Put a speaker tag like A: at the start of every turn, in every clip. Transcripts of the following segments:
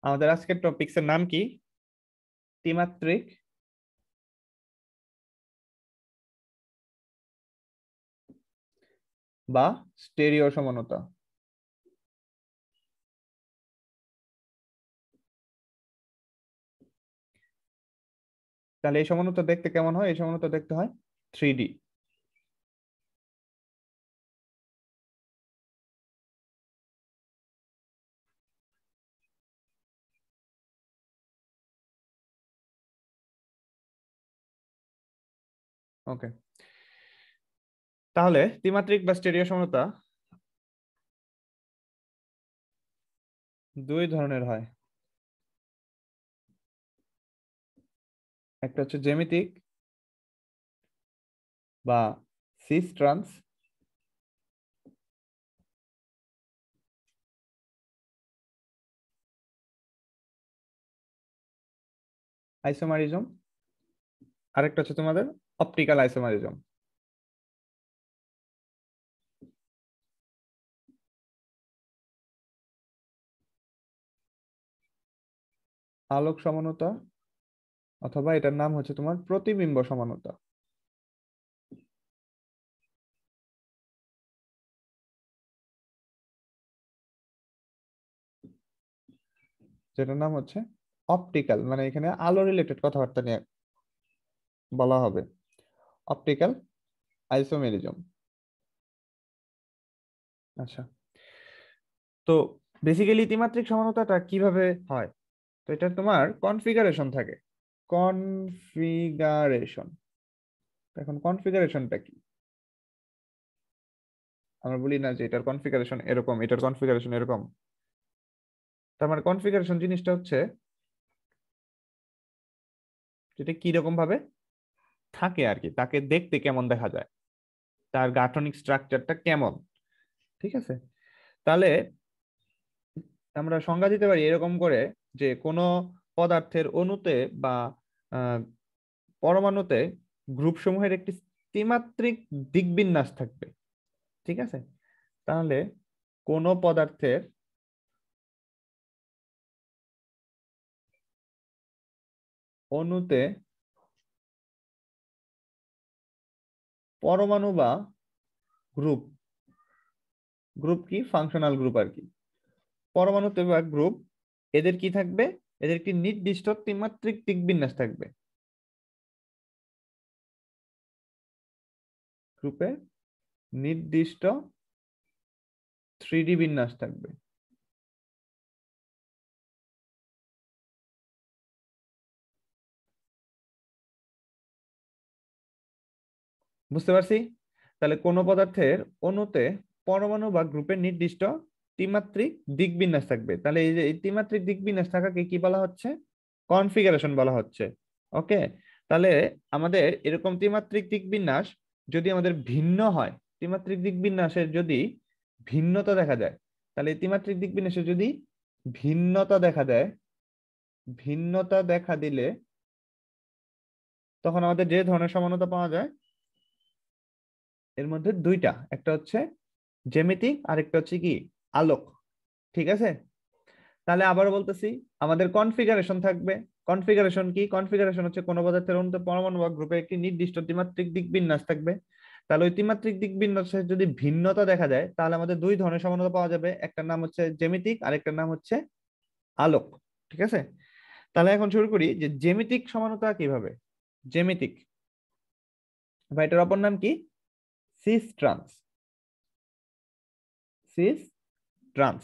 A: আমাদের আজকের টপিকস এর নাম কি? ত্রিমাত্রিক বা স্টেরিও সমানতা। তাহলে এই সমানতা দেখতে কেমন হয়? এই সমানতা দেখতে হয় 3D। ওকে, তাহলে ত্রিমাত্রিক বা স্টেরিও সমানতা দুই ধরনের হয়। একটা হচ্ছে জ্যামিতিক বা সিস ট্রান্স, আইসোমারিজম। আরেকটা হচ্ছে তোমাদের অপটিক্যাল আইসোমারিজম। আলোক সমানতা, অথবা এটার নাম হচ্ছে তোমার প্রতিবিম্ব সমানতা। যেটার নাম হচ্ছে অপটিক্যাল, মানে এখানে আলো রিলেটেড কথাবার্তা নিয়ে বলা হবে। Optical isomerism. আচ্ছা, তো বেসিক্যালি ত্রিমাত্রিক সমানতাটা কিভাবে হয়? তো এটা তোমার কনফিগারেশন থাকে। কনফিগারেশন। এখন কনফিগারেশনটা কি? আমরা বলি না যে এটার কনফিগারেশন এরকম, এটার কনফিগারেশন এরকম। তার মানে কনফিগারেশন জিনিসটা হচ্ছে যেটা কি রকম ভাবে থাকে আর কি, তাকে দেখতে কেমন দেখা যায়, তার গাঠনিক স্ট্রাকচারটা কেমন। ঠিক আছে, তাহলে আমরা সংজ্ঞা দিতে পারি এরকম করে যে কোনো পদার্থের অণুতে বা আহ, পরমাণুতে গ্রুপ সমূহের একটি ত্রিমাত্রিক দিকবিন্যাস থাকবে। ঠিক আছে, তাহলে কোনো পদার্থের অণুতে পরমাণু বা গ্রুপ, গ্রুপ কি ফাংশনাল গ্রুপ আর কি, পরমাণুতে বা গ্রুপ, এদের কি থাকবে? এদের একটি নির্দিষ্ট ত্রিমাত্রিক দিকবিন্যাস থাকবে। গ্রুপের নির্দিষ্ট 3D বিন্যাস থাকবে। বুঝতে পারছি? তাহলে কোন পদার্থের অণুতে পরমাণু বা গ্রুপের নির্দিষ্ট ত্রিমাত্রিক দিকবিন্যাস থাকবে। তাহলে এই যে এই ত্রিমাত্রিক দিকবিন্যাস থাকাকে কি বলা হচ্ছে? কনফিগারেশন বলা হচ্ছে। ওকে, তাহলে আমাদের এরকম ত্রিমাত্রিক দিকবিন্যাস যদি আমাদের ভিন্ন হয়, ত্রিমাত্রিক দিকবিন্যাসের যদি ভিন্নতা দেখা যায়, তাহলে এই ত্রিমাত্রিক দিকবিন্যাসের যদি ভিন্নতা দেখা দেয়, ভিন্নতা দেখা দিলে তখন আমাদের যে ধরনের সমানতা পাওয়া যায় এর মধ্যে দুইটা, একটা হচ্ছে জ্যামিতিক আর একটা হচ্ছে কি আলোক। ঠিক আছে, তাহলে আবারও বলতেছি, আমাদের কনফিগারেশন থাকবে। কনফিগারেশন কি? কনফিগারেশন হচ্ছে কোন পদার্থের অণুতে পরমাণু বা গ্রুপে একটি নির্দিষ্ট ত্রিমাত্রিক দিকবিন্যাস থাকবে। তাহলে ওই ত্রিমাত্রিক দিকবিন্যাসের যদি ভিন্নতা দেখা যায় তাহলে আমাদের দুই ধরনের সমানতা পাওয়া যাবে, একটার নাম হচ্ছে জ্যামিতিক আর একটার নাম হচ্ছে আলোক। ঠিক আছে, তাহলে এখন শুরু করি যে জ্যামিতিক সমানতা কিভাবে। জ্যামিতিক বা এটার অপর নাম কি? Cis trans. Cis trans.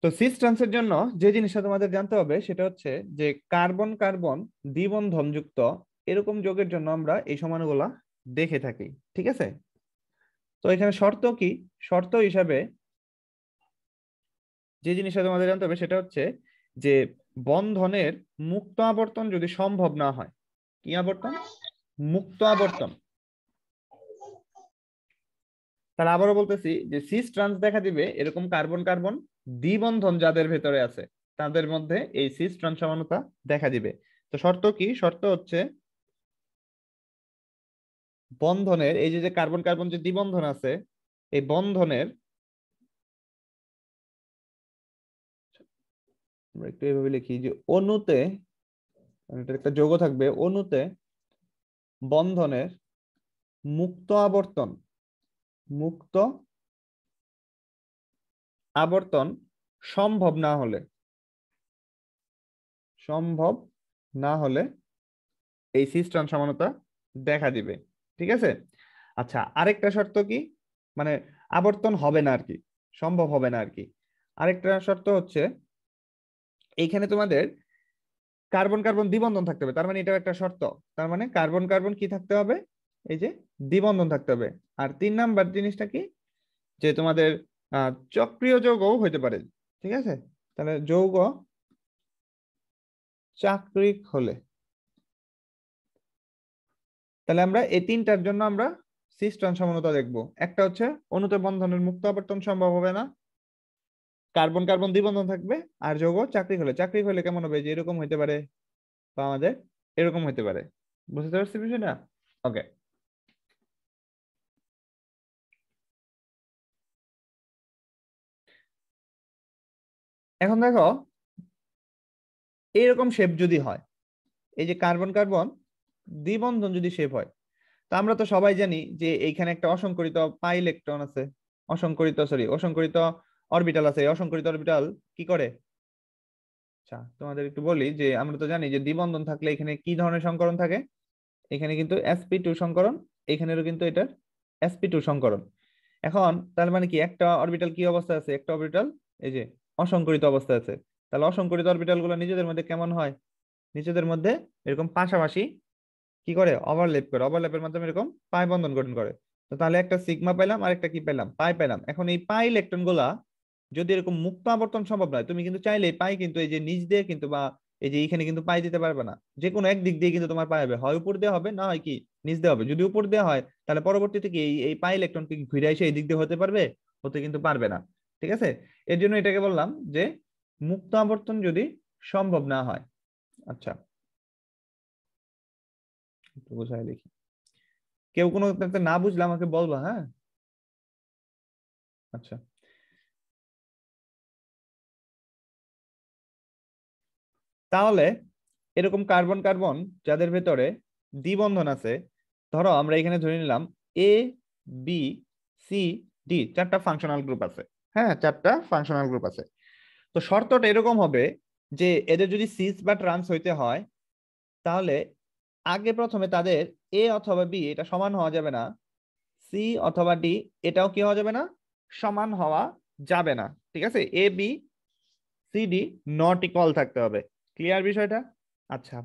A: তো সিস ট্রান্সের জন্য যে জিনিসটা তোমাদের জানতে হবে সেটা হচ্ছে যে কার্বন কার্বন দ্বিবন্ধন যুক্ত এরকম যৌগের জন্য আমরা এই সমানুগুলা দেখে থাকি। ঠিক আছে, তো এখানে শর্ত কি? শর্ত হিসাবে যে জিনিসটা তোমাদের জানতে হবে সেটা হচ্ছে যে বন্ধনের মুক্ত আবর্তন যদি সম্ভব না হয়। কি আবর্তন? মুক্ত আবর্তন। তাহলে আবারও বলতেছি যে সিস ট্রান্স দেখা দিবে এরকম কার্বন কার্বন দ্বিবন্ধন যাদের ভেতরে আছে তাদের মধ্যে এই সিস ট্রান্স সমানতা দেখা দিবে। তো শর্ত কি? শর্ত হচ্ছে বন্ধনের এই যে কার্বন কার্বন যে দ্বিবন্ধন আছে, এই বন্ধনের আমরা একটু এভাবে লিখি যে অণুতে, এটা একটা যৌগ থাকবে, অণুতে বন্ধনের মুক্ত আবর্তন, মুক্ত আবর্তন সম্ভব না হলে, সম্ভব না হলে এই সিস্টার্ন সমানতা দেখা দিবে। ঠিক আছে। আচ্ছা, আরেকটা শর্ত কি, মানে আবর্তন হবে না আর কি, সম্ভব হবে না আর কি। আরেকটা শর্ত হচ্ছে এইখানে তোমাদের কার্বন কার্বন দ্বিবন্ধন থাকতে হবে, তার মানে এটাও একটা শর্ত। তার মানে কার্বন কার্বন কি থাকতে হবে, এই যে দ্বিবন্ধন থাকতে হবে। আর 3 নাম্বার জিনিসটা কি, যে তোমাদের চক্রীয় যৌগও হইতে পারে। ঠিক আছে, তাহলে যৌগ চাক্রিক হলে, তাহলে আমরা এই তিনটার জন্য আমরা সিস্টার্ন সমানতা দেখব। একটা হচ্ছে অণুতে বন্ধনের মুক্ত আবর্তন সম্ভব হবে না, কার্বন কার্বন দ্বিবন্ধন থাকবে, আর যৌগ চাক্রিক হলে। চাক্রিক হলে কেমন হবে, যে এরকম হইতে পারে বা আমাদের এরকম হইতে পারে। বুঝতে পারছি বিষয়টা? ওকে। এখন দেখো এইরকম শেপ যদি হয়, এই যে কার্বন কার্বন দ্বিবন্ধন যদি শেপ হয়, তা আমরা তো সবাই জানি যে এইখানে একটা অসংকরিত পাই ইলেকট্রন আছে, অসংকরিত অরবিটাল আছে। এই অসংকরিত অরবিটাল কি করে, আচ্ছা তোমাদের একটু বলি যে আমরা তো জানি যে দ্বিবন্ধন থাকলে এখানে কি ধরনের সংকরণ থাকে, এখানে কিন্তু sp2 সংকরণ, এখানেরও কিন্তু এটার sp2 সংকরণ। এখন তার মানে কি, একটা অরবিটাল কি অবস্থা আছে, একটা অরবিটাল এই যে অসংকরিত অবস্থা আছে। তাহলে অসংকরিত অরবিটাল গুলো নিজেদের মধ্যে কেমন হয়, নিজেদের মধ্যে এরকম পাশাপাশি কি করে, ওভারল্যাপ করে, ওভারল্যাপের মাধ্যমে এরকম পাই বন্ধন গঠন করে। তো তাহলে একটা সিগমা পেলাম আর একটা কি পেলাম, পাই পেলাম। এখন এই পাই ইলেকট্রন গুলা যদি এরকম মুক্ত আবর্তন সম্ভব নয়, তুমি কিন্তু চাইলে পাই কিন্তু এই যে নিচ দিয়ে কিন্তু বা এই যে এখানে কিন্তু পাই দিতে পারবে না। যে কোনো এক দিক দিয়ে কিন্তু তোমার পাই হবে, হয় উপর দিয়ে হবে, না হয় কি নিচ দিয়ে হবে। যদি উপর দিয়ে হয় তাহলে পরবর্তীতে কি এই পাই ইলেকট্রন কি ঘুরে এসে এই দিক দিয়ে হতে পারবে, হতে কিন্তু পারবে না। ঠিক আছে, এর জন্য এটাকে বললাম যে মুক্ত আবর্তন যদি সম্ভব না হয়। আচ্ছা, একটু বোঝায় লিখি, কেউ কোনো না বুঝলে আমাকে বলবা, হ্যাঁ? আচ্ছা, তাহলে এরকম কার্বন কার্বন যাদের ভেতরে দ্বিবন্ধন আছে, ধরো আমরা এখানে ধরে নিলাম এ, বি, সি, ডি, 4টা ফাংশনাল গ্রুপ আছে। হ্যাঁ, 4টা ফাংশনাল গ্রুপ আছে। তো শর্তটা এরকম হবে যে এদের যদি সিস বা ট্রান্স হইতে হয়, তাহলে আগে প্রথমে তাদের এ অথবা বি এটা সমান হওয়া যাবে না, সি অথবা ডি এটাও কি হওয়া যাবে না, সমান হওয়া যাবে না। ঠিক আছে, A B C D not equal থাকতে হবে। ক্লিয়ার বিষয়টা? আচ্ছা,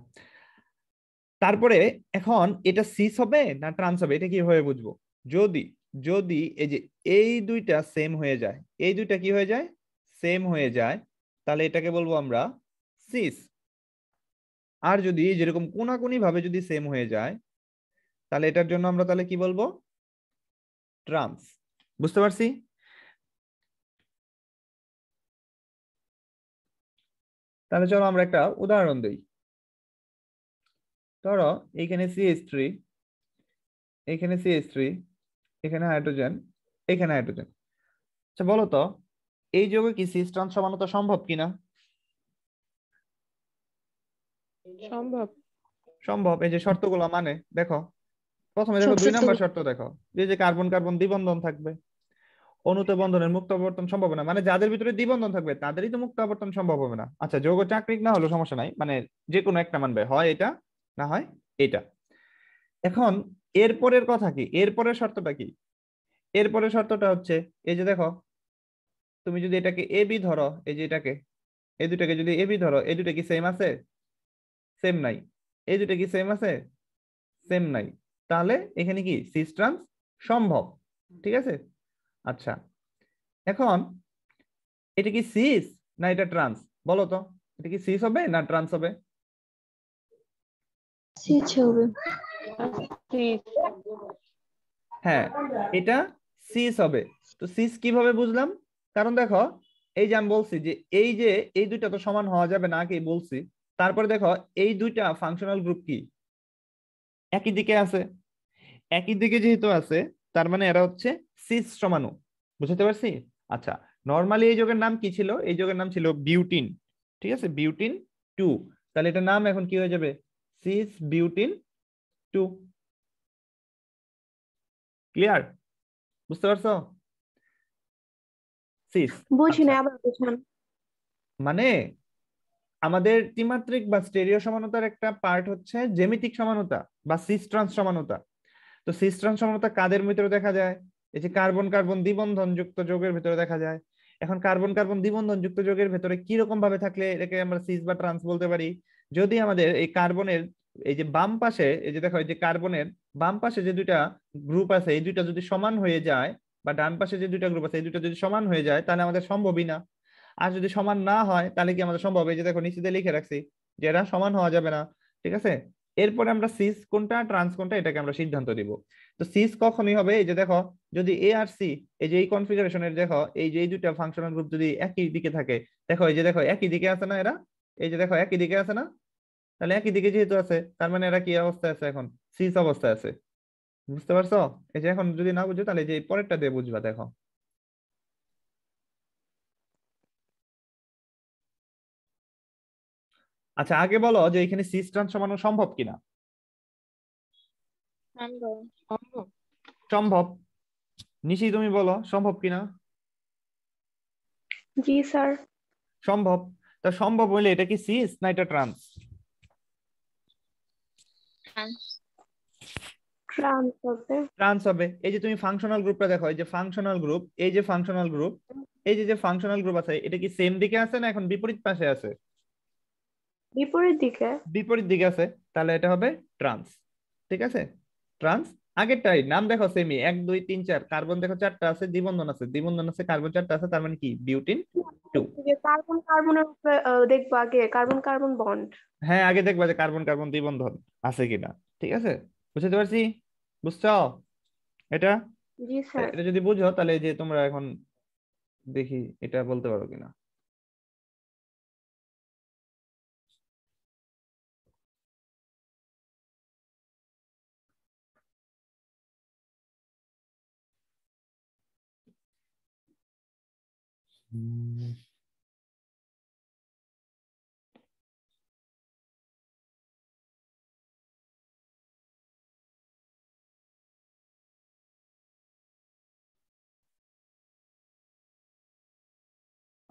A: তারপরে এখন এটা সিস হবে না ট্রান্স হবে, এটা কিভাবে বুঝবো? যদি যদি এই যে এই দুইটা সেম হয়ে যায়, এই দুইটা কি হয়ে যায়, সেম হয়ে যায়, তাহলে এটাকে বলবো আমরা সিস। আর যদি যেরকম কোনাকুনি ভাবে যদি সেম হয়ে যায়, তাহলে এটার জন্য আমরা তাহলে কি বলবো, ট্রান্স। বুঝতে পারছি? তাহলে চলো আমরা একটা উদাহরণ দিই। ধরো এইখানে CH3, এখানে CH3, এখানে হাইড্রোজেন, এখানে হাইড্রোজেন। আচ্ছা বলো তো, এই যৌগে কি সিস ট্রান্স সমানতা সম্ভব কিনা?
B: সম্ভব।
A: সম্ভব। এই যে শর্তগুলো মানে দেখো, প্রথমে দেখো 2 নাম্বার শর্ত দেখো, যে কার্বন কার্বন দ্বিবন্ধন থাকবে, অণুতে বন্ধনের মুক্ত আবর্তন সম্ভব হবে না, মানে যাদের ভিতরে দ্বিবন্ধন থাকবে তাদেরই তো মুক্ত আবর্তন সম্ভব হবে না। আচ্ছা, যৌগ চাকরিক না হলেও সমস্যা নাই, মানে যে কোনো একটা মানবে, হয় এটা না হয় এটা। এখন এরপরের কথা কি, এরপরের শর্তটা কি? এরপরের শর্তটা হচ্ছে এই যে দেখো, তুমি যদি এটাকে এ বি ধরো, এই যে এটাকে, এই দুটাকে যদি এ বি ধরো, এই দুটা কি সেম আছে? সেম নাই। এই দুটা কি সেম আছে? সেম নাই। তাহলে এখানে কি সিস ট্রান্স সম্ভব। ঠিক আছে। আচ্ছা, এখন এটা কি সিস না এটা ট্রান্স, বলো তো, এটা কি সিস হবে না ট্রান্স হবে?
B: সিচ হবে।
A: হ্যাঁ, এটা সিস হবে। তো সিস কিভাবে বুঝলাম? কারণ দেখো, এই যে আমি বলছি যে এই যে এই দুইটা তো সমান হওয়া যাবে না, কি বলছি। তারপরে দেখো এই দুইটা ফাংশনাল গ্রুপ কি একই দিকে আছে, একই দিকে যেহেতু আছে তার মানে এরা হচ্ছে সিস সমাণু। বুঝতে পারছি? আচ্ছা, নরমালি এই যৌগের নাম কি ছিল? এই যৌগের নাম ছিল বিউটিন। ঠিক আছে, বিউটিন 2। তাহলে এটার নাম এখন কি হয়ে যাবে? Cis butene 2। ক্লিয়ার? বুঝতে পারছো? সিস।
B: বুঝি
A: আচ্ছা,
B: না, আবার বুঝান।
A: মানে আমাদের ত্রিমাত্রিক বা স্টেরিও সমানতার একটা পার্ট হচ্ছে জ্যামিতিক সমানতা বা সিস ট্রান্স সমানতা। তো সিস ট্রান্স সমানতা কাদের ভিতরে দেখা যায়? এই যে কার্বন কার্বন দ্বিবন্ধন যুক্ত যৌগের ভিতরে দেখা যায়। এখন কার্বন কার্বন দ্বিবন্ধন যুক্ত যৌগের ভিতরে কি রকম ভাবে থাকলে এটাকে আমরা সিস বা ট্রান্স বলতে পারি? যদি আমাদের এই কার্বনের এই যে বাম পাশে, এই যে দেখো এই যে কার্বনের বাম পাশে যে দুইটা গ্রুপ আছে, এই দুইটা যদি সমান হয়ে যায়, বা ডান পাশে যে দুইটা গ্রুপ আছে এই দুইটা যদি সমান হয়ে যায়, তাহলে আমাদের সম্ভবই না। আর যদি সমান না হয় তাহলে কি আমাদের সম্ভব? এই যে দেখো নিচে দিয়ে লিখে রাখছি যে এরা সমান হওয়া যাবে না। ঠিক আছে, এরপরে আমরা সিস কোনটা ট্রান্স কোনটা এটাকে আমরা সিদ্ধান্ত দিব। তো সিস কখনই হবে, এই যে দেখো, যদি এ আর সি, এই যে এই কনফিগারেশনের দেখো এই যে এই দুইটা ফাংশনাল গ্রুপ যদি একই দিকে থাকে, দেখো এই যে দেখো একই দিকে আছে না এরা, এই যে দেখো একই দিকে আছে না, তাহলে একই দিকে যেহেতু আছে তার মানে এরা কি অবস্থায় আছে এখন? সিস অবস্থায় আছে। বুঝতে পারছো? এই যে এখন যদি না বুঝো তাহলে এই যে পরেরটা দিয়ে বুঝবা, দেখো। আচ্ছা, আগে বলো যে এখানে সিস ট্রান্স সমানো সম্ভব কিনা।
B: সম্ভব। সম্ভব।
A: সম্ভব। নিশি তুমি বলো সম্ভব কিনা।
B: জি স্যার।
A: সম্ভব। তা সম্ভব হইলে এটা কি সিস না এটা ট্রান্স?
B: ট্রান্স হবে।
A: ট্রান্স হবে। এই যে তুমি ফাংশনাল গ্রুপটা দেখো, এই যে ফাংশনাল গ্রুপ, এই যে ফাংশনাল গ্রুপ, এই যে যে ফাংশনাল গ্রুপ আছে এটা কি সেম দিকে আছে না এখন বিপরীত পাশে আছে?
B: বিপরীত দিকে।
A: বিপরীত দিকে আছে। তাহলে এটা হবে ট্রান্স। ঠিক আছে, ট্রান্স। আগেরটাই নাম দেখো সেমি, 1 2 3 4, কার্বন দেখো 4টা আছে, দ্বিবন্ধন আছে, দ্বিবন্ধন আছে, কার্বন 4টা আছে, তার মানে কি বিউটিন 2।
B: কার্বন কার্বনের উপরে দেখবো আগে কার্বন কার্বন বন্ড।
A: হ্যাঁ, আগে দেখবা যে কার্বন কার্বন দ্বিবন্ধন আছে কিনা। ঠিক আছে, বুঝতে পারছি? বুঝছো এটা?
B: জি স্যার।
A: এটা যদি বুঝো তাহলে এই যে তোমরা এখন দেখি এটা বলতে পারো কিনা।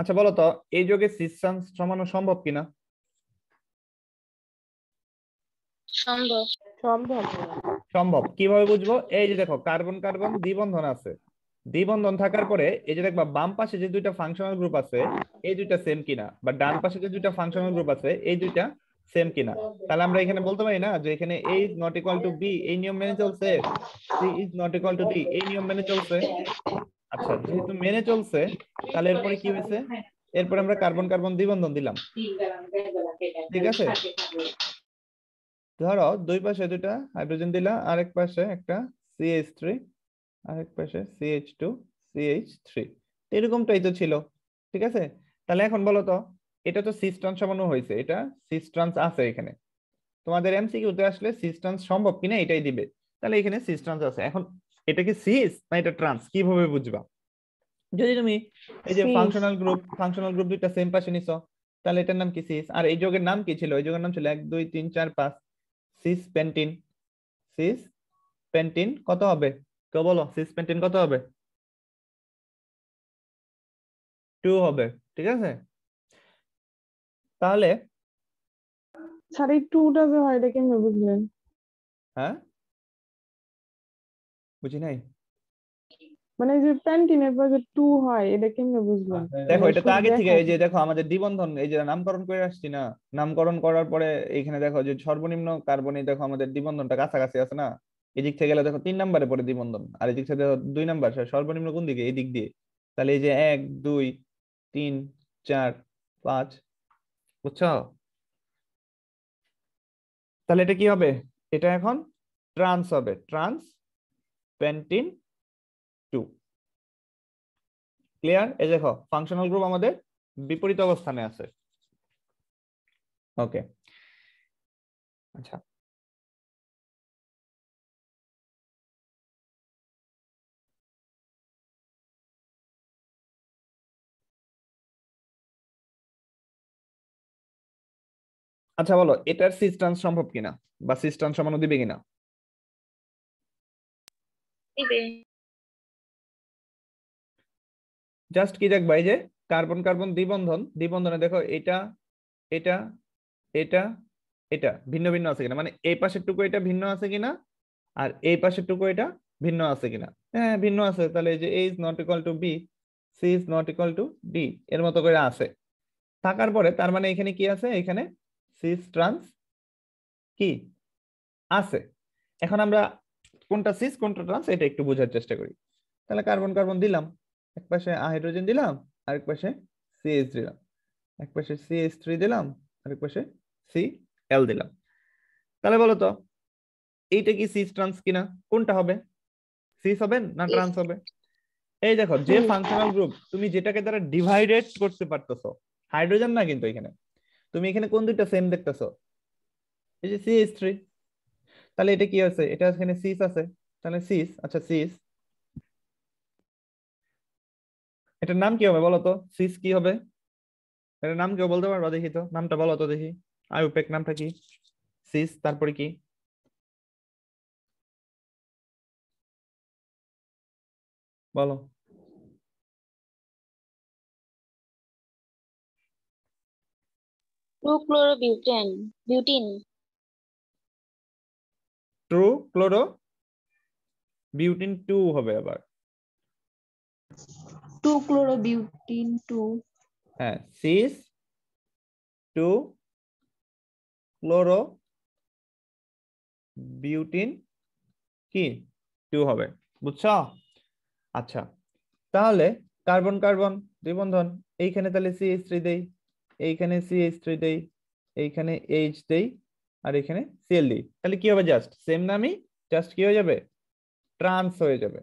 A: আচ্ছা বলো তো, এই যোগে সিস ট্রান্স সমানো সম্ভব কিনা?
B: সম্ভব। সম্ভব।
A: সম্ভব। কিভাবে বুঝবো? এই যে দেখো কার্বন কার্বন দ্বিবন্ধন আছে, দ্বিবন্ধন থাকার পরে এই যে দেখবা বাম পাশে যে দুইটা ফাংশনাল গ্রুপ আছে এই দুইটা সেম কিনা, বা ডান পাশে যে দুইটা ফাংশনাল গ্রুপ আছে এই দুইটা সেম কিনা। তাহলে আমরা এখানে বলতে পারি না যে এখানে A is not equal to B এই নিয়ম মেনে চলছে, C is not equal to D এই নিয়ম মেনে চলছে। আচ্ছা, যেহেতু মেনে চলছে তাহলে এরপরে কি হয়েছে? এরপরে আমরা কার্বন কার্বন দ্বিবন্ধন দিলাম। ঠিক আছে, ধরো দুই পাশে দুইটা হাইড্রোজেন দিলা, আরেক পাশে একটা CH3, আরেক পাশে CH2 CH3, এরকমটাই তো ছিল। ঠিক আছে, তাহলে এখন বলো তো, এটা তো সিস ট্রান্স সমানো হয়েছে, এটা সিস ট্রান্স আছে এখানে। তোমাদের এমসিকিউতে আসলে সিস ট্রান্স সম্ভব কিনা এটাই দিবে। তাহলে এখানে সিস ট্রান্স আছে। এখন এটা কি সিস না এটা ট্রান্স কিভাবে বুঝবা? যদি তুমি এই যে
B: সিস।
A: ফাংশনাল গ্রুপ দুইটা সেম পাশে নিছো, তাহলে এটার নাম কি সিস। আর এই যৌগের নাম কি ছিল? এই যৌগের নাম ছিল 1 2 3 4 5 সিস পেন্টিন। সিস পেন্টিন কত হবে? কেউ বলো সিস পেন্টিন কত হবে? 2 হবে। ঠিক আছে, তাহলে
C: স্যার এই টুটা যে হয় এটা কেমনে বুঝলেন?
A: হ্যাঁ, বুঝি নাই।
C: মানে এই যে প্যান্টিনের পর যে টু হয় এটা কেমনে বুঝলেন?
A: দেখো
C: মানে
A: এটা তো
C: শুধু
A: আগে থেকে,
C: দেখা
A: এই যে দেখো আমাদের দ্বিবন্ধন এই যে নামকরণ করে আসছি না, নামকরণ করার পরে এখানে দেখো যে সর্বনিম্ন কার্বনে দেখো আমাদের দ্বিবন্ধনটা কাছাকাছি আছে না, এদিক থেকে গেলে দেখো 3 নম্বরে পরে দ্বিবন্ধন, আর এদিক থেকে দেখো 2 নম্বর, সর্বনিম্ন কোন দিকে? এই দিক দিয়ে। তাহলে এই যে 1 2 3 4 5, বুঝছো? তাহলে এটা কি হবে? এটা এখন ট্রান্স হবে, ট্রান্স পেন্টিন 2। ক্লিয়ার? এই দেখো ফাংশনাল গ্রুপ আমাদের বিপরীত অবস্থানে আছে। ওকে, আচ্ছা। আচ্ছা বলো এটার সিস ট্রান্স সম্ভব কিনা বা সিস ট্রান্স সমাণু দিবে কিনা?
B: দিবে।
A: জাস্ট কি দেখবা এই যে কার্বন কার্বন দ্বিবন্ধনে দেখো এটা এটা এটা এটা ভিন্ন ভিন্ন আছে কিনা, মানে এই পাশের টুকু এটা ভিন্ন আছে কিনা আর এই পাশের টুকু এটা ভিন্ন আছে কিনা। হ্যাঁ ভিন্ন আছে, তাহলে এই যে a is not equal to b, c is not equal to d এর মতো করে আছে থাকার পরে তার মানে এখানে কি আছে, এখানে সিস ট্রান্স কি আছে। এখন আমরা কোনটা সিস কোনটা ট্রান্স এটা একটু বোঝার চেষ্টা করি। তাহলে কার্বন কার্বন দিলাম, এক পাশে হাইড্রোজেন দিলাম, আরেক পাশে সিএইচ দিলাম, এক পাশে CH3 দিলাম, আরেক পাশে Cl দিলাম। তাহলে বলো তো এইটা কি সিস ট্রান্স কিনা, কোনটা হবে, সিস হবে না ট্রান্স হবে? এই দেখো যে ফাংশনাল গ্রুপ তুমি যেটাকে দ্বারা ডিভাইডেড করতে পারতেছো, হাইড্রোজেন না কিন্তু এখানে, তুমি এখানে কোন দুইটা সেম দেখতেছো, এই যে CH3, তাহলে এটা কি আছে, এটা এখানে সিস আছে, তাহলে সিস, আচ্ছা সিস এটার নাম কি হবে বলো তো, সিস কি হবে এটার নাম কেউ বলতে পারবা, দেখি তো নামটা বলো তো দেখি, আইউপ্যাক নামটা কি, সিস তারপরে কি বলো?
B: 2-chlorobiutene.
A: ট্রু ক্লোরো বিউটিন 2 হবে আবার।
B: 2-chlorobutene 2.
A: হ্যাঁ সিস 2 ক্লোরো বিউটিন কি 2 হবে, বুঝছো? আচ্ছা তাহলে কার্বন কার্বন দুই বন্ধন, এইখানে তাহলে CH3 দেই, এইখানে CH3 দেই, এইখানে H দেই, আর এখানে Cl দিই, তাহলে কি হবে, জাস্ট সেম নামই, জাস্ট কি হয়ে যাবে, ট্রান্স হয়ে যাবে।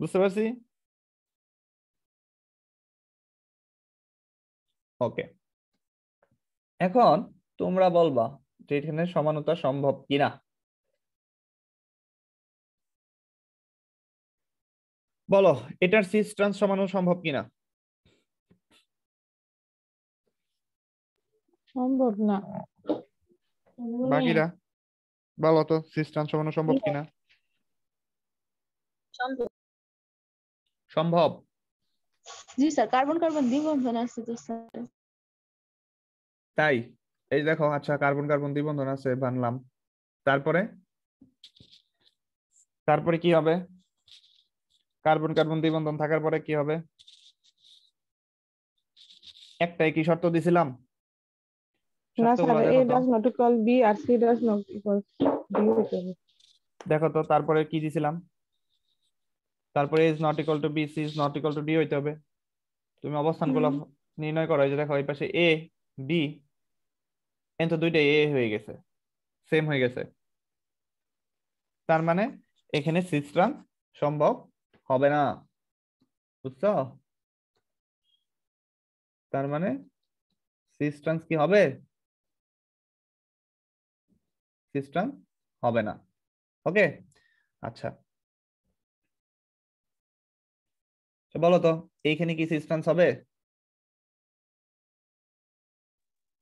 A: বুঝতে পারছি? ওকে, এখন তোমরা বলবা যে এখানে সমানতা সম্ভব কিনা। বলো এটার সিস ট্রান্স সমানু সম্ভব কিনা?
C: সম্ভব না।
A: বাকিরা বলো তো সিস ট্রান্স সমানু সম্ভব কিনা?
B: সম্ভব।
A: সম্ভব।
B: জি স্যার, কার্বন কার্বন দ্বিবন্ধন আছে তো স্যার।
A: তাই এই দেখো, আচ্ছা কার্বন কার্বন দ্বিবন্ধন আছে বানলাম, তারপরে তারপরে কি হবে, কার্বন কার্বন দ্বিবন্ধন থাকার পরে কি হবে, একটাই কি শর্ত দিছিলাম,
C: না স্যার,
A: শর্তগুলো
C: A
A: দেখো তো,
C: does not equal B R C does not equal D হতে হবে।
A: দেখো তো তারপরে কি দিছিলাম, তারপরে is not equal to B, C is not equal to D হইতে হবে। তুমি অবস্থানগুলো নির্ণয় করো, এই যে দেখো এই পাশে A B, এন তো দুইটাই A হয়ে গেছে, সেম হয়ে গেছে, তার মানে এখানে সিস ট্রান্স সম্ভব হবে না, বুঝছো? তার মানে সিস ট্রান্স কি হবে, সিস ট্রান্স হবে না। ওকে আচ্ছা, তো বলো তো এইখানে কি সিস ট্রান্স হবে,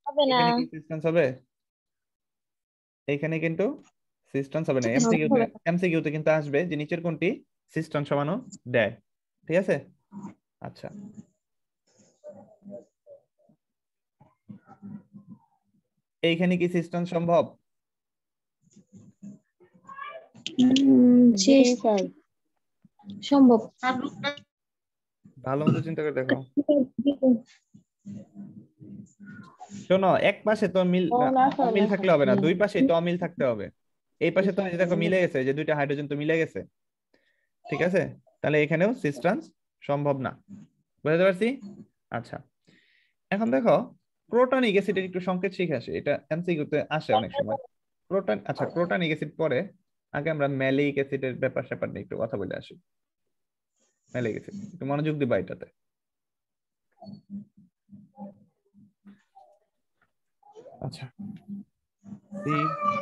B: হবে না।
A: এখানে কি সিস ট্রান্স হবে, এইখানে কিন্তু সিস ট্রান্স হবে না।
C: হবে
A: এমসিকিউতে
C: না।
A: এমসিকিউতে কিন্তু আসবে যে নিচের কোনটি সিস ট্রান্স সমানু দেয়, ঠিক আছে? আচ্ছা এইখানে কি সিস ট্রান্স সম্ভব,
C: জি স্যার।
B: সম্ভব।
A: ভালো মতো চিন্তা করে দেখো। শোনো এক পাশে তো মিল
C: ও না স্যার,
A: অমিল
C: না
A: থাকলে
C: স্যার।
A: হবে না, দুই পাশে তো অমিল থাকতে হবে। এই পাশে তো এই যে দেখো মিলে গেছে, যে দুইটা হাইড্রোজেন তো মিলে গেছে, ঠিক আছে? তাহলে এখানেও সিস ট্রান্স সম্ভব না, বুঝতে পারছি? আচ্ছা এখন দেখো ক্রোটানিক অ্যাসিডের একটু সংকেত শিখে আসে, এটা এমসিকিউতে আসে অনেক সময়। ক্রোটান, আচ্ছা ক্রোটানিক অ্যাসিড পরে, আগে আমরা ম্যালিক অ্যাসিডের ব্যাপার স্যাপার নিয়ে একটু কথা বলে আসি। ম্যালিক অ্যাসিড একটু মনোযোগ দিবা এটাতে। আচ্ছা সি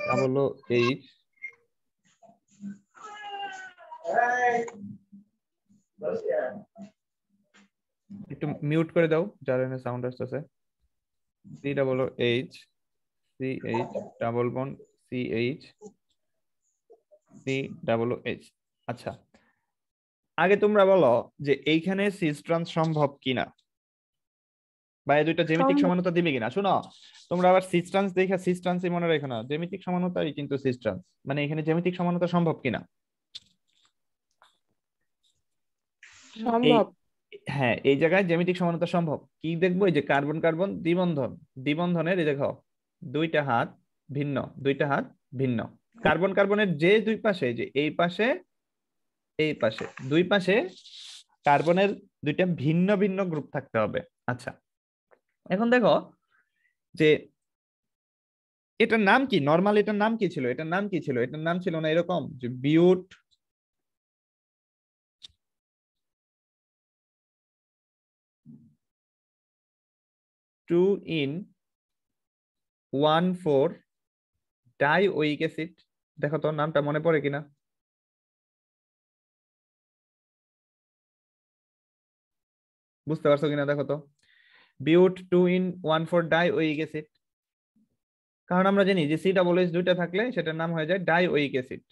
A: ডাবল ও এইচ, একটু মিউট করে দাও যার সাউন্ড আসতেছে। COOH CH double bond CH COOH। আচ্ছা, আগে তোমরা বলো যে এইখানে সিস ট্রান্স সম্ভব কিনা, বা এই দুইটা জ্যামিতিক
B: সম্ভব।
A: সমানতা দিবে কিনা। শোনো, তোমরা আবার সিস ট্রান্স দেখে সিস ট্রান্সই মনে রেখো না, জ্যামিতিক সমানতাই কিন্তু সিস ট্রান্স, মানে এখানে জ্যামিতিক সমানতা সম্ভব কিনা। এই
C: সম্ভব।
A: হ্যাঁ, এই জায়গায় জ্যামিতিক সমানতা সম্ভব কি দেখবো, এই যে কার্বন কার্বন দ্বিবন্ধন, দ্বিবন্ধনের এই দেখো দুইটা হাত ভিন্ন, দুইটা হাত ভিন্ন। কার্বন কার্বনের যে দুই পাশে, যে এই পাশে এই পাশে, দুই পাশে কার্বনের দুইটা ভিন্ন ভিন্ন গ্রুপ থাকতে হবে। আচ্ছা, এখন দেখো যে এটার নাম কি, নরমাল এটার নাম কি ছিল, এটার নাম কি ছিল, এটার নাম ছিল না এরকম যে বিউট টু ইন 1,4 ডাইওয়িক অ্যাসিড। দেখো তো নামটা মনে পড়ে কিনা, বুঝতে পারছো কিনা দেখো তো, বিউট 2 in 1,4 ডাইওয়িক অ্যাসিড। কারণ আমরা জানি যে COOH দুইটা থাকলে সেটার নাম হয়ে যায় ডাইওয়িক অ্যাসিড।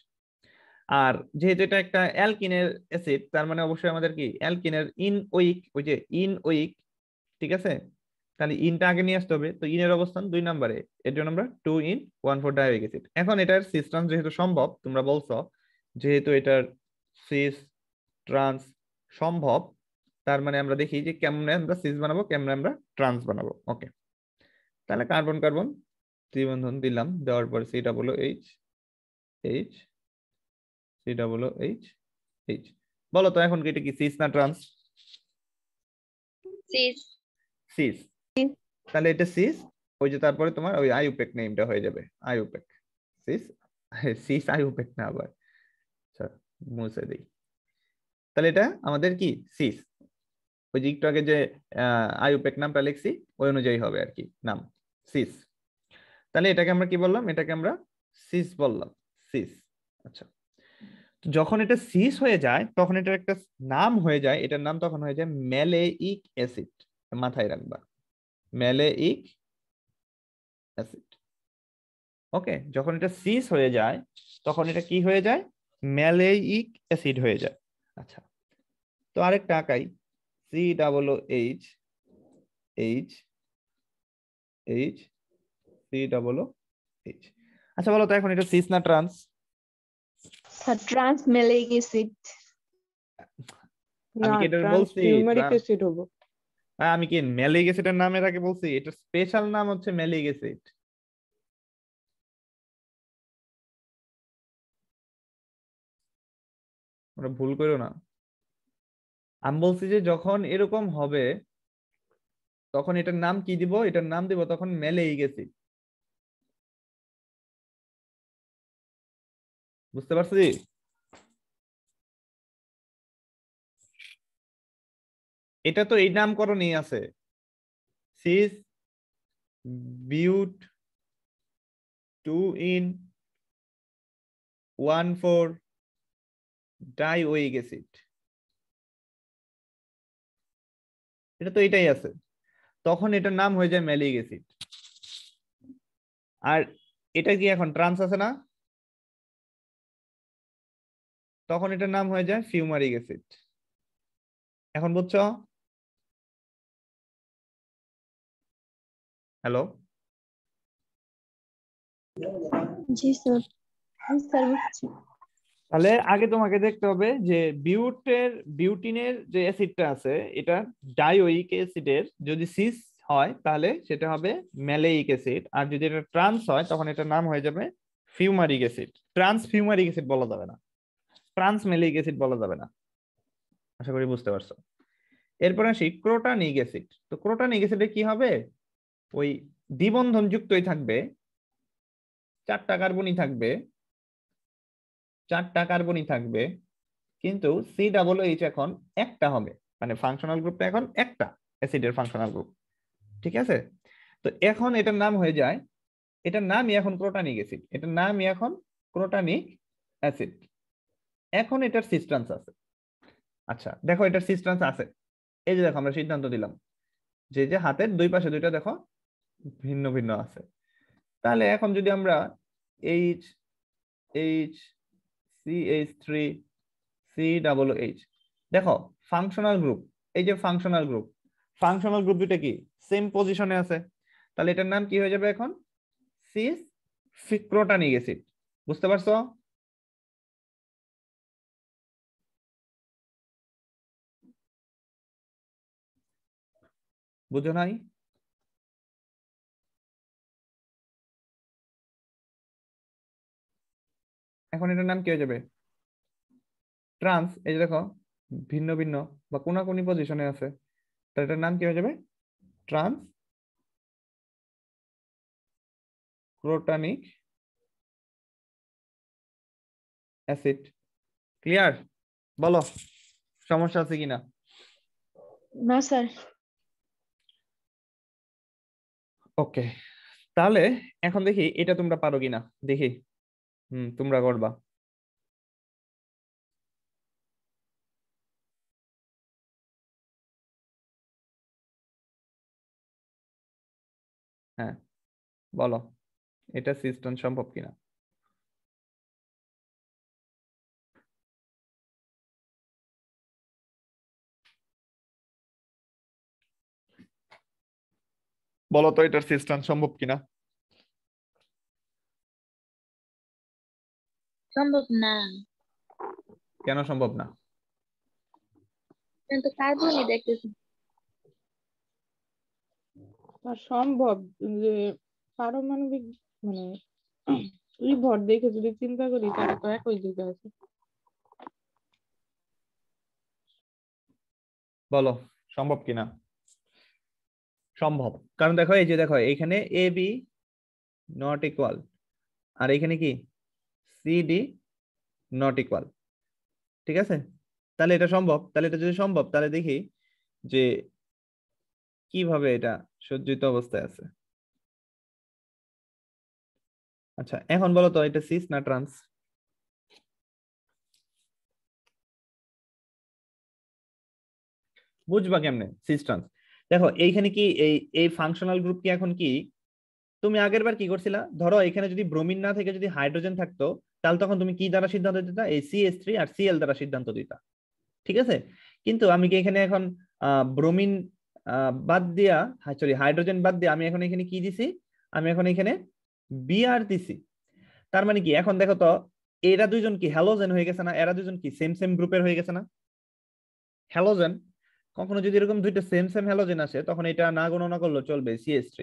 A: আর যেহেতু এটা একটা অ্যালকিনের অ্যাসিড, তার মানে অবশ্যই আমাদের কি অ্যালকিনের ইন ওইক, ওই যে ইন ওইক, ঠিক আছে, তাহলে ইনটা আগে নিয়ে আসতে হবে, তো ইনের অবস্থান 2 নম্বরে, এর জন্য আমরা 2 in 1,4 ডাইওয়িক অ্যাসিড। এখন এটার সিস ট্রান্স যেহেতু সম্ভব, তোমরা বলছো যেহেতু এটার সিস ট্রান্স সম্ভব, তার মানে আমরা দেখি যে কেমনে আমরা সিস বানাবো, কেমনে আমরা ট্রান্স বানাবো। ওকে, তাহলে কার্বন কার্বন ত্রিবন্ধন দিলাম, দেওয়ার পর COOH H COOH H। বলো তো এখন কি এটা কি সিস না ট্রান্স?
B: সিস।
A: সিস। তাহলে এটা সিস, ওই যে তারপরে তোমার ওই আইউপেক নেমটা হয়ে যাবে, আইউপেক সিস, সিস আইউপেক না আবার, আচ্ছা মুছে দেই। তাহলে এটা আমাদের কি সিস, ওই যে একটু আগে যে আইউপেক নামটা লিখছি ওই অনুযায়ী হবে আর কি নাম, সিস। তাহলে এটাকে আমরা কি বললাম, এটাকে আমরা সিস বললাম, সিস। আচ্ছা, যখন এটা সিস হয়ে যায় তখন এটার একটা নাম হয়ে যায়, এটার নাম তখন হয়ে যায় ম্যালেইক অ্যাসিড, মাথায় রাখবা, ম্যালেইক অ্যাসিড। ওকে, যখন এটা সিস হয়ে যায় তখন এটা কি হয়ে যায়, ম্যালেইক অ্যাসিড হয়ে যায়। আচ্ছা, তো আরেকটা আঁকাই, COOH H H COOH। আচ্ছা বলো তো এখন এটা সিস না ট্রান্স?
B: Trans malic acid.
C: না,
A: আমি কি এটা বলছি
C: ট্রান্সফিউমারিক অ্যাসিড হবো।
A: আমি কি ম্যালিক অ্যাসিডের নামের আগে বলছি, এটা স্পেশাল নাম হচ্ছে ম্যালিক অ্যাসিড। ওরা ভুল করো না, আমি বলছি যে যখন এরকম হবে তখন এটার নাম কি দিব, এটার নাম দিব তখন ম্যালিক অ্যাসিড। বুঝতে পারছি? এটা তো এই নামকরণই আছে, সিস বিউট 2 in 1,4 ডাইওয়িক অ্যাসিড, এটা তো এটাই আছে, তখন এটার নাম হয়ে যায় ম্যালিক অ্যাসিড। আর এটা কি এখন ট্রান্স আছে না, তখন এটার নাম হয়ে যায় ফিউমারিক অ্যাসিড। এখন বুঝছো? হ্যালো,
B: জি স্যার। স্যার বুঝছি।
A: তাহলে আগে তোমাকে দেখতে হবে যে বিউটিনের যে অ্যাসিডটা আছে এটা ডাইওয়িক অ্যাসিডের যদি সিস হয় তাহলে সেটা হবে ম্যালেইক অ্যাসিড, আর যদি এটা ট্রান্স হয় তখন এটার নাম হয়ে যাবে fumaric acid. Trans fumaric acid বলা যাবে না, ট্রান্স ম্যালেইক অ্যাসিড বলা যাবে না। আশা করি বুঝতে পারছো। এরপর আসি ক্রোটানিক অ্যাসিড। তো ক্রোটানিক অ্যাসিডে কি হবে, ওই দ্বিবন্ধন যুক্তই থাকবে, 4টা কার্বনই থাকবে, 4টা কার্বনই থাকবে, কিন্তু COOH এখন একটা হবে, মানে ফাংশনাল গ্রুপটা এখন একটা অ্যাসিডের ফাংশনাল গ্রুপ, ঠিক আছে। তো এখন এটার নাম হয়ে যায়, এটার নামই এখন ক্রোটানিক অ্যাসিড, এটার নামই এখন ক্রোটানিক অ্যাসিড। এখন এটার সিস্টেন্স আছে। আচ্ছা দেখো এটার সিস্টেন্স আছে, এই যে দেখো আমরা সিদ্ধান্ত দিলাম যে যে হাতের দুই পাশে দুইটা দেখো ভিন্ন ভিন্ন আছে। তাহলে এখন যদি আমরা এইচ এইচ CH3 COOH দেখো ফাংশনাল গ্রুপ, এই যে ফাংশনাল গ্রুপ দুটো কি সেম পজিশনে আছে, তাহলে এটার নাম কি হয়ে যাবে এখন? সিস ফিক্রোটানিক অ্যাসিড। বুঝতে পারছো? বুঝো নাই? এখন এটার নাম কি হয়ে যাবে? ট্রান্স, এই যে দেখো ভিন্ন ভিন্ন বা কোনাকুনি পজিশনে আছে, তাহলে এটার নাম কি হয়ে যাবে? Trans crotonic acid. ক্লিয়ার? বলো সমস্যা আছে কিনা?
B: না স্যার।
A: ওকে, তাহলে এখন দেখি এটা তোমরা পারো কিনা, দেখি। তোমরা করবা। হ্যাঁ বলো, এটা সিস্টেম সম্ভব কিনা? বলো তো এটার সিস্টেম সম্ভব কিনা?
D: সম্ভব না,
A: কেন সম্ভব না?
D: কিন্তু কার্বনই দেখতেছি।
C: আর সম্ভব যে পারমাণবিক মানে এই ভর দেখে যদি চিন্তা করি তাহলে তো একই দিকে আছে।
A: বলো সম্ভব কিনা? সম্ভব, কারণ দেখো এই যে দেখো এখানে এ বি নট ইকুয়াল, আর এখানে কি সি ডি নট ইকুয়াল। ঠিক আছে, তাহলে এটা সম্ভব। তাহলে এটা যদি সম্ভব তাহলে দেখি যে কিভাবে এটা সজ্জিত অবস্থায় আছে। আচ্ছা এখন বলো তো এটা সিস না ট্রান্স? বুঝবা কেমনে সিস ট্রান্স? দেখো এইখানে কি এই এই ফাংশনাল গ্রুপ কি এখন কি, তুমি আগের বার কি করছিলা, ধরো এখানে যদি ব্রোমিন না থেকে যদি হাইড্রোজেন থাকতো, তাহলে তখন তুমি কি দ্বারা সিদ্ধান্ত দিতা? এই CH3 আর Cl দ্বারা সিদ্ধান্ত দিতা। ঠিক আছে, কিন্তু আমি কি এখানে এখন ব্রোমিন বাদ দিয়া, সরি হাইড্রোজেন বাদ দিয়ে আমি এখন এখানে কি দিছি? আমি এখন এখানে বিআর দিছি। তার মানে কি এখন দেখো তো এরা দুইজন কি হ্যালোজেন হয়ে গেছে না? এরা দুইজন কি সেম সেম গ্রুপের হয়ে গেছে না? হ্যালোজেন। কখনো যদি এরকম দুইটা সেম সেম হ্যালোজেন আসে তখন এটা না গণনা করলেও চলবে CH3,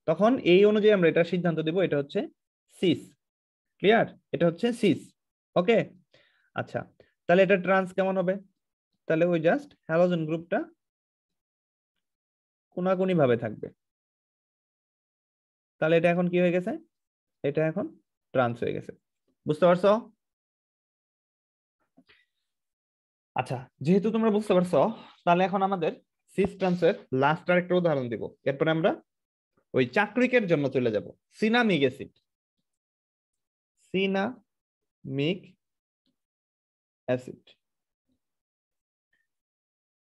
A: তখন এই অনুযায়ী আমরা এটা সিদ্ধান্ত দেব এটা হচ্ছে সিস। ক্লিয়ার? এটা হচ্ছে সিস। ওকে আচ্ছা, তাহলে এটা ট্রান্স কেমন হবে? তাহলে ওই জাস্ট হ্যালোজেন গ্রুপটা কোনাকুনি ভাবে থাকবে। তাহলে এটা এখন কি হয়ে গেছে? এটা এখন ট্রান্স হয়ে গেছে। বুঝতে পারছো? আচ্ছা যেহেতু তোমরা বুঝতে পারছো, তাহলে এখন আমাদের সিস ট্রান্সের লাস্ট আর একটা উদাহরণ দিব, এরপরে আমরা ওই চাকরিকের জন্য চলে যাব। Cinnamic acid, cinnamic acid.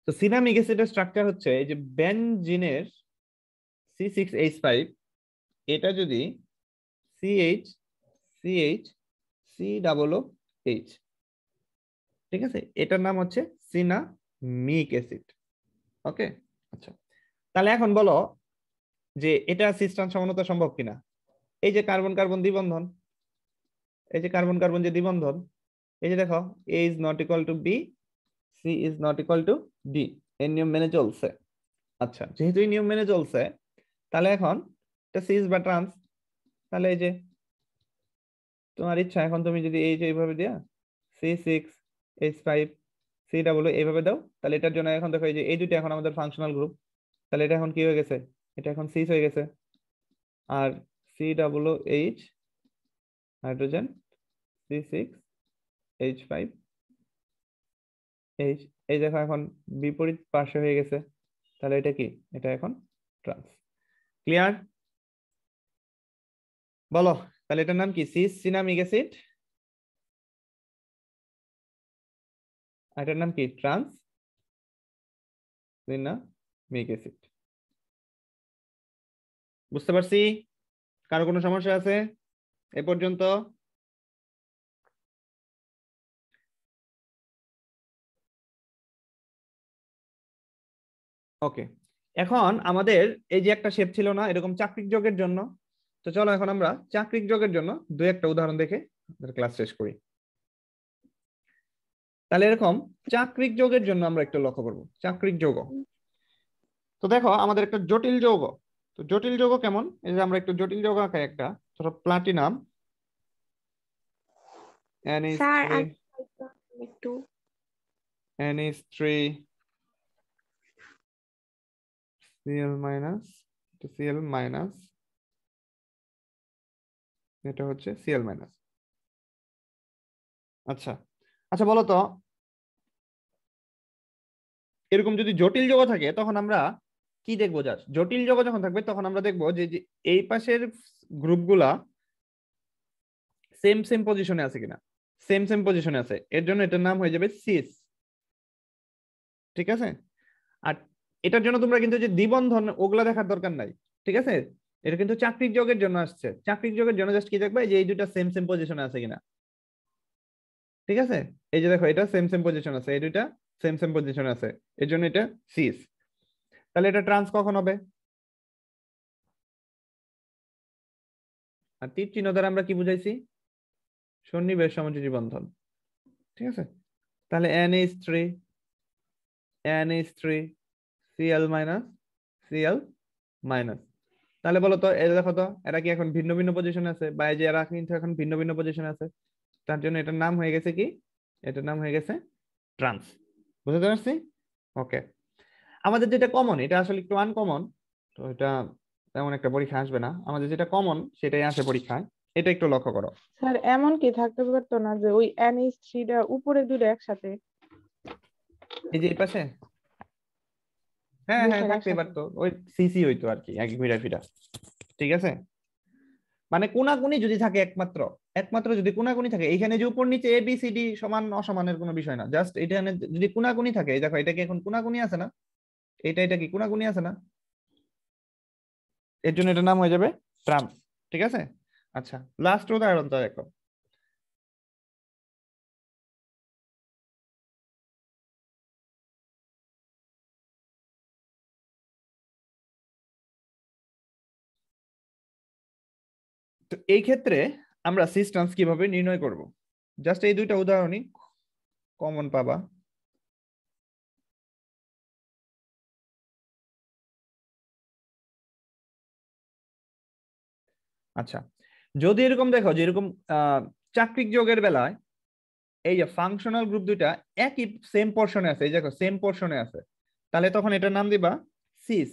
A: তো সিনামিক অ্যাসিডের স্ট্রাকচার হচ্ছে এই যে বেনজিনের C6H5, এটা যদি CH CH COOH, ঠিক আছে, এটার নাম হচ্ছে সিনামিক অ্যাসিড। ওকে আচ্ছা, তাহলে এখন বলো যে এটা সিস্টান সমানতা সম্ভব কিনা? এই যে কার্বন কার্বন দ্বিবন্ধন, এই যে কার্বন কার্বন যে দ্বিবন্ধন, এই যে দেখো A is not equal to B, C is not equal to D, এই নিয়ম মেনে চলছে। আচ্ছা যেহেতু এই নিয়ম মেনে চলছে, তাহলে এখন এটা সিস বা ট্রান্স, তাহলে এই যে তোমার ইচ্ছা, এখন তুমি যদি এই যে এইভাবে দিয়া C6H5 COO এইভাবে দাও, তাহলে এটার জন্য এখন দেখো এই যে এই দুটো এখন আমাদের ফাংশনাল গ্রুপ, তাহলে এটা এখন কি হয়ে গেছে? এটা এখন সিস হয়ে গেছে। আর COOH হাইড্রোজেন C6H5 H, এই দেখো এখন বিপরীত পার্শ্বে হয়ে গেছে, তাহলে এটা কি? এটা এখন ট্রান্স। ক্লিয়ার? বলো তাহলে এটার নাম কি? সিস সিনামিক অ্যাসিড, এটার নাম কি? Trans cinnamic acid. বুঝতে পারছি? কারো কোনো সমস্যা আছে এ পর্যন্ত? ওকে, এখন আমাদের এই যে একটা শেপ ছিল না এরকম চাকরিক যোগের জন্য, তো চলো এখন আমরা চাকরিক যোগের জন্য দুই একটা উদাহরণ দেখে ক্লাস শেষ করি। তাহলে এরকম চাকরিক যোগের জন্য আমরা একটু লক্ষ্য করব চাকরিক যোগ। তো দেখো আমাদের একটা জটিল যৌগ, তো জটিল যৌগ কেমন, এই যে আমরা একটু জটিল যৌগ আঁকাই একটা, ধরো প্লাটিনাম
B: স্যার
A: Na3
B: একটু
A: Na3 Cl minus Cl minus, এটা হচ্ছে Cl মাইনাস। আচ্ছা আচ্ছা বলো তো এরকম যদি জটিল যৌগ থাকে তখন আমরা কি দেখবো? জাস্ট জটিল যৌগ যখন থাকবে তখন আমরা দেখবো যে এই পাশের গ্রুপগুলা সেম সেম পজিশনে আছে কিনা, সেম সেম পজিশনে আছে, এর জন্য এটার নাম হয়ে যাবে সিস। ঠিক আছে? আর এটার জন্য তোমরা কিন্তু যে দ্বিবন্ধন ওগুলা দেখার দরকার নাই, ঠিক আছে? এটা কিন্তু চাকরিক যোগের জন্য আসছে, চাকরিক যোগের জন্য জাস্ট কি দেখবে যে এই দুইটা সেম সেম পজিশনে আছে কিনা। ঠিক আছে? এই যে দেখো এটা সেম সেম পজিশন আছে, এই দুইটা সেম সেম পজিশনে আছে, এর জন্য এটা সিস। তাহলে এটা ট্রান্স কখন হবে? আর তীর চিহ্ন দ্বারা আমরা কি বুঝাইছি? সন্নিবেশ সমযোজী বন্ধন। ঠিক আছে? তাহলে NH3 Cl minus Cl minus. তাহলে বলো তো এটা দেখো তো এরা কি এখন ভিন্ন ভিন্ন পজিশনে আছে, বা এই যে এরা কিন্তু এখন ভিন্ন ভিন্ন পজিশনে আছে, তার জন্য এটার নাম হয়ে গেছে কি? এটার নাম হয়ে গেছে ট্রান্স। বুঝতে পারছি? ওকে, আমাদের যেটা কমন এটা আসলে একটু আনকমন, তো এটা তেমন একটা পরীক্ষা আসবে না, আমাদের যেটা কমন সেটাই আসে পরীক্ষায়, এটা একটু লক্ষ্য করো।
C: স্যার এমন কি থাকতে পারতো না যে ওই NH3টা উপরে দুটো একসাথে?
A: এই যে এই পাশে, হ্যাঁ
C: জি
A: হ্যাঁ
C: স্যার,
A: থাকতেই
C: একসাথে।
A: পারতো, ওই সিসি হইতো আর কি, একই ঘুরা ফিরা। ঠিক আছে, মানে কোনাকুনি যদি থাকে, একমাত্র একমাত্র যদি কোনাকুনি থাকে, এখানে যে উপর নিচে ABCD সমান অসমানের কোনো বিষয় না, জাস্ট এখানে যদি কোনাকুনি থাকে, এই দেখো এটা কি এখন কোনাকুনি আছে না, এটা কি কোনাকুনি আছে না, এর জন্য এটার নাম হয়ে যাবে ট্রান্স। ঠিক আছে? আচ্ছা লাস্ট উদাহরণটা দেখো। তো এই ক্ষেত্রে আমরা সিস ট্রান্স কিভাবে নির্ণয় করব? জাস্ট এই দুইটা উদাহরণই কমন পাবা। আচ্ছা, যদি এরকম দেখো যে এরকম চাকরিক যোগের বেলায় এই যে ফাংশনাল গ্রুপ দুইটা একই সেম পোর্শনে আছে, এই দেখো সেম পোর্শনে আছে, তাহলে তখন এটার নাম দিবা সিস,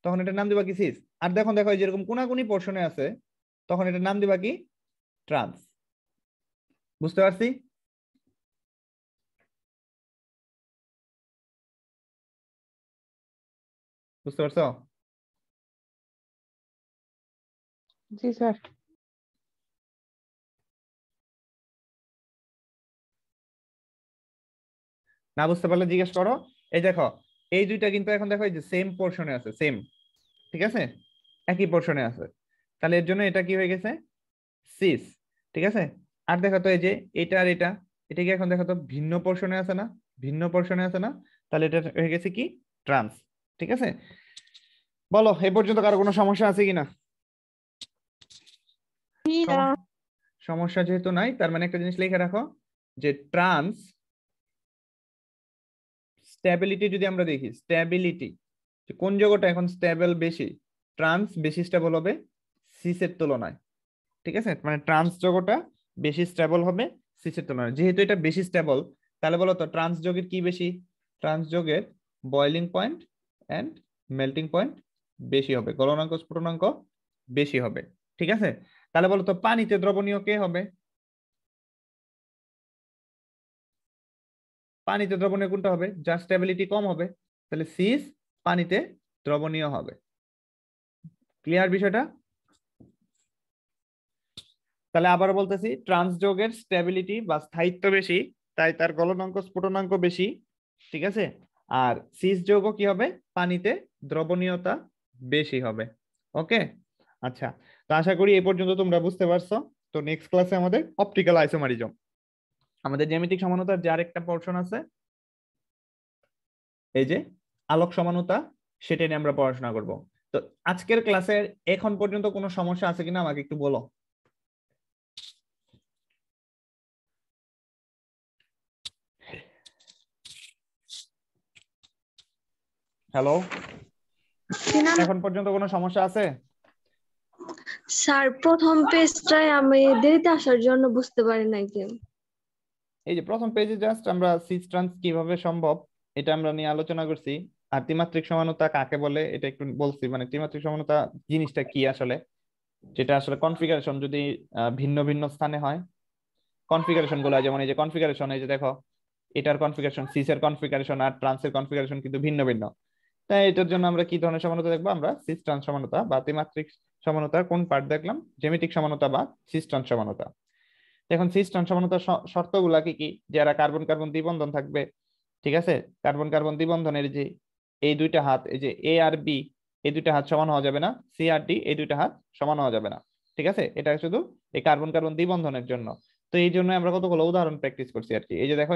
A: তখন এটার নাম দিবা কি সিস। আর দেখো দেখো যেরকম কোনাকুনি পোর্শনে আছে, তখন এটার নাম দিবা কি ট্রান্স। বুঝতে পারছি? বুঝতে পারছো?
C: জি স্যার।
A: না বুঝতে পারলে জিজ্ঞেস করো। এই দেখো এই দুইটা কিন্তু এখন দেখো এই যে সেম পোর্শনে আছে, সেম, ঠিক আছে, একই পোর্শনে আছে, তাহলে এর জন্য এটা কি হয়ে গেছে সিস। ঠিক আছে? আর দেখো তো এই যে এটা আর এটা কি এখন দেখো তো ভিন্ন পোর্শনে আছে না, ভিন্ন পোর্শনে আছে না, তাহলে এটা হয়ে গেছে কি ট্রান্স। ঠিক আছে? বলো এই পর্যন্ত কারো কোনো সমস্যা আছে কিনা? সমস্যা যেহেতু নাই, তার মানে একটা জিনিস লিখে রাখো যে ট্রান্স স্ট্যাবিলিটি যদি আমরা দেখি, স্ট্যাবিলিটি কোন যৌগটা এখন স্টেবল বেশি, ট্রান্স বেশি স্টেবল হবে সিসের তুলনায়। ঠিক আছে? মানে ট্রান্স যৌগটা বেশি স্টেবল হবে সিসের তুলনায়। যেহেতু এটা বেশি স্টেবল, তাহলে বলো তো ট্রান্স যৌগের কি বেশি? ট্রান্স যৌগের boiling point and melting point বেশি হবে, গলনাঙ্ক স্ফুটনাঙ্ক বেশি হবে। ঠিক আছে? তাহলে বলো তো পানিতে দ্রবণীয় কে হবে? পানিতে দ্রবণীয় কোনটা হবে? যার স্টেবিলিটি কম হবে, তাহলে সিস পানিতে দ্রবণীয় হবে। ক্লিয়ার বিষয়টা? তাহলে আবার বলতেছি, ট্রান্স যৌগের স্টেবিলিটি বা স্থায়িত্ব বেশি, তাই তার গলনাঙ্ক স্ফুটনাঙ্ক বেশি। ঠিক আছে? আর সিস যৌগ কি হবে? পানিতে দ্রবণীয়তা বেশি হবে। ওকে, আচ্ছা। তো আশা করি এই পর্যন্ত তোমরা বুঝতে পারছো। তো নেক্সট ক্লাসে আমাদের অপটিক্যাল আইসোমারিজম, আমাদের জ্যামিতিক সমানুতার যার একটা পোরশন আছে, এই যে আলোক সমানুতা, সেটা নিয়ে আমরা পড়াশোনা করব। তো আজকের ক্লাসের এখন পর্যন্ত কোনো সমস্যা আছে কিনা আমাকে একটু বলো। হ্যালো, এখন পর্যন্ত কোনো সমস্যা আছে?
E: স্যার প্রথম পেজটায় আমি দেরিতে আসার জন্য বুঝতে পারি নাই যে
A: এই যে প্রথম পেজে জাস্ট আমরা সিস্টেন্স কিভাবে সম্ভব এটা আমরা নিয়ে আলোচনা করছি, আর ত্রিমাত্রিক সমানুতা কাকে বলে এটা একটু বলছি, মানে ত্রিমাত্রিক সমানুতা জিনিসটা কি আসলে, যেটা আসলে কনফিগারেশন যদি ভিন্ন ভিন্ন স্থানে হয়, কনফিগারেশন গুলো যেমন এই যে কনফিগারেশন, এই যে দেখো এটার কনফিগারেশন, সিস এর কনফিগারেশন আর ট্রান্সের কনফিগারেশন কিন্তু ভিন্ন ভিন্ন। তাই এটার জন্য আমরা কি ধরনের সমানুতা দেখবো, আমরা সিস ট্রান্স সমানুতা বা ত্রিমাত্রিক সমানুতার কোন পার্ট দেখলাম, জ্যামিতিক সমানুতা বা সিস ট্রান্স সমানুতা। এখন সিস ট্রান্স সমানুতার শর্তগুলা কি কি, যারা কার্বন কার্বন দ্বিবন্ধন থাকবে, ঠিক আছে, কার্বন কার্বন দ্বিবন্ধনের যে এই দুইটা হাত, এই যে এ আর বি, এই দুইটা হাত সমান হওয়া যাবে না, সি আর ডি এই দুইটা হাত সমান হওয়া যাবে না, ঠিক আছে, এটা শুধু এই কার্বন কার্বন দ্বিবন্ধনের জন্য। তো এই জন্য আমরা কতগুলো উদাহরণ প্র্যাকটিস করছি আর কি। এই যে দেখো